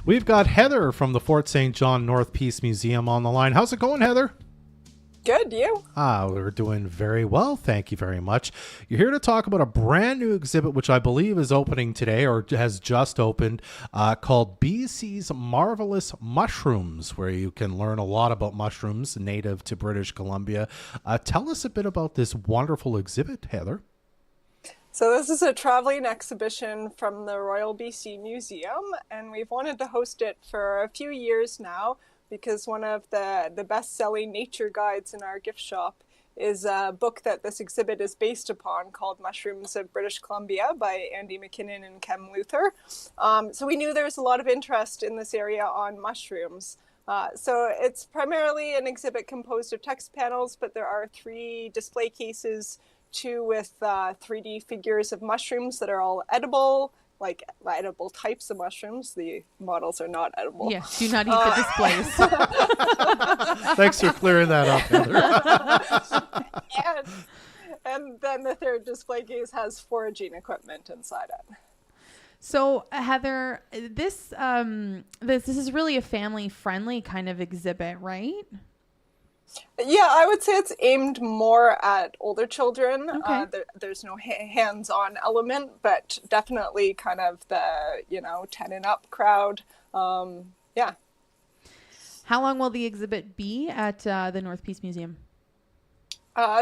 We've got Heather from the Fort St. John North Peace Museum on the line. How's it going, Heather? Good, you? We're doing very well. Thank you very much. You're here to talk about a brand new exhibit, which I believe is opening today or has just opened, called BC's Marvellous Mushrooms, where you can learn a lot about mushrooms native to British Columbia. Tell us a bit about this wonderful exhibit, Heather. So this is a traveling exhibition from the Royal BC Museum, and we've wanted to host it for a few years now, because one of the best-selling nature guides in our gift shop is a book that this exhibit is based upon called Mushrooms of British Columbia by Andy McKinnon and Kem Luther. So we knew there was a lot of interest in this area on mushrooms. So it's primarily an exhibit composed of text panels, but there are 3 display cases, 2 with 3D figures of mushrooms that are all edible, like edible types of mushrooms. The models are not edible. Yeah, do not eat the displays. Thanks for clearing that up, Heather. and then the 3rd display case has foraging equipment inside it. So Heather, this is really a family-friendly kind of exhibit, right? Yeah, I would say it's aimed more at older children. Okay. There's no hands-on element, but definitely kind of the 10 and up crowd. Yeah. How long will the exhibit be at the North Peace Museum?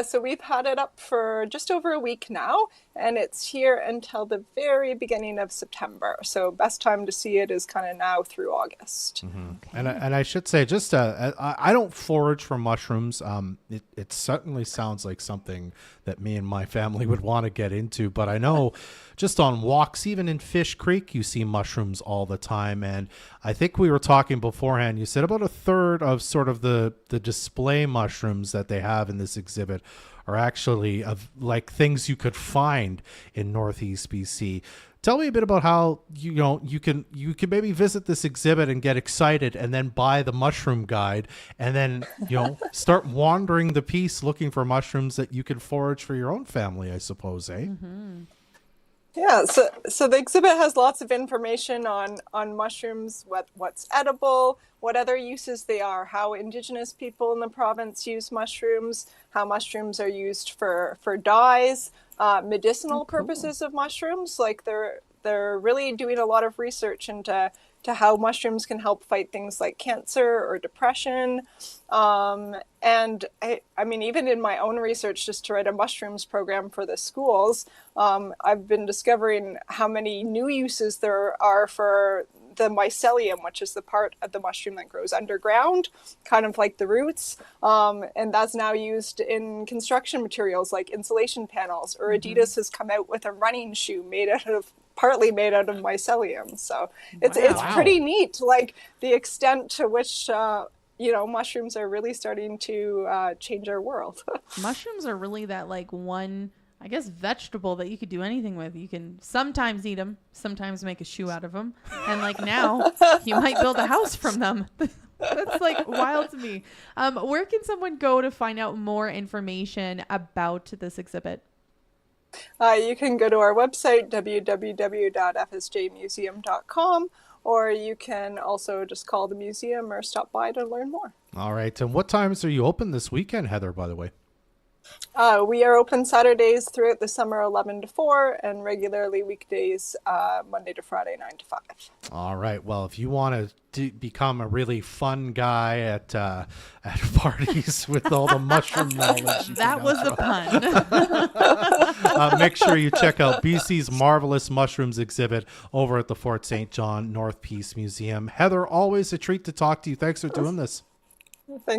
So we've had it up for just over a week now, and it's here until the very beginning of September. So best time to see it is kind of now through August. Mm-hmm. Okay. And I should say, just I don't forage for mushrooms. It certainly sounds like something that me and my family would want to get into. But I know just on walks, even in Fish Creek, you see mushrooms all the time. And I think we were talking beforehand. You said about a third of sort of the display mushrooms that they have in this exhibit are actually of like things you could find in Northeast BC. Tell me a bit about how you can maybe visit this exhibit and get excited and then buy the mushroom guide and then start wandering the piece looking for mushrooms that you can forage for your own family, I suppose, eh? Mm-hmm. Yeah, so the exhibit has lots of information on mushrooms, what's edible, what other uses they are, how Indigenous people in the province use mushrooms, how mushrooms are used for dyes, medicinal purposes of mushrooms. Like they're really doing a lot of research into how mushrooms can help fight things like cancer or depression. And I mean, even in my own research, just to write a mushrooms program for the schools, I've been discovering how many new uses there are for the mycelium, which is the part of the mushroom that grows underground, kind of like the roots. And that's now used in construction materials like insulation panels, or Adidas has come out with a running shoe partly made out of mycelium. So it's pretty neat, like the extent to which mushrooms are really starting to change our world. Mushrooms are really that like one, I guess, vegetable that you could do anything with. You can sometimes eat them, sometimes make a shoe out of them. And like now you might build a house from them. That's like wild to me. Where can someone go to find out more information about this exhibit? You can go to our website, www.fsjmuseum.com, or you can also just call the museum or stop by to learn more. All right. And what times are you open this weekend, Heather, by the way? We are open Saturdays throughout the summer, 11 to 4, and regularly weekdays, Monday to Friday, 9 to 5. All right. Well, if you want to become a really fun guy at parties with all the mushroom knowledge, that was a pun. Make sure you check out BC's Marvellous Mushrooms exhibit over at the Fort St. John North Peace Museum. Heather, always a treat to talk to you. Thanks for doing this. Thanks.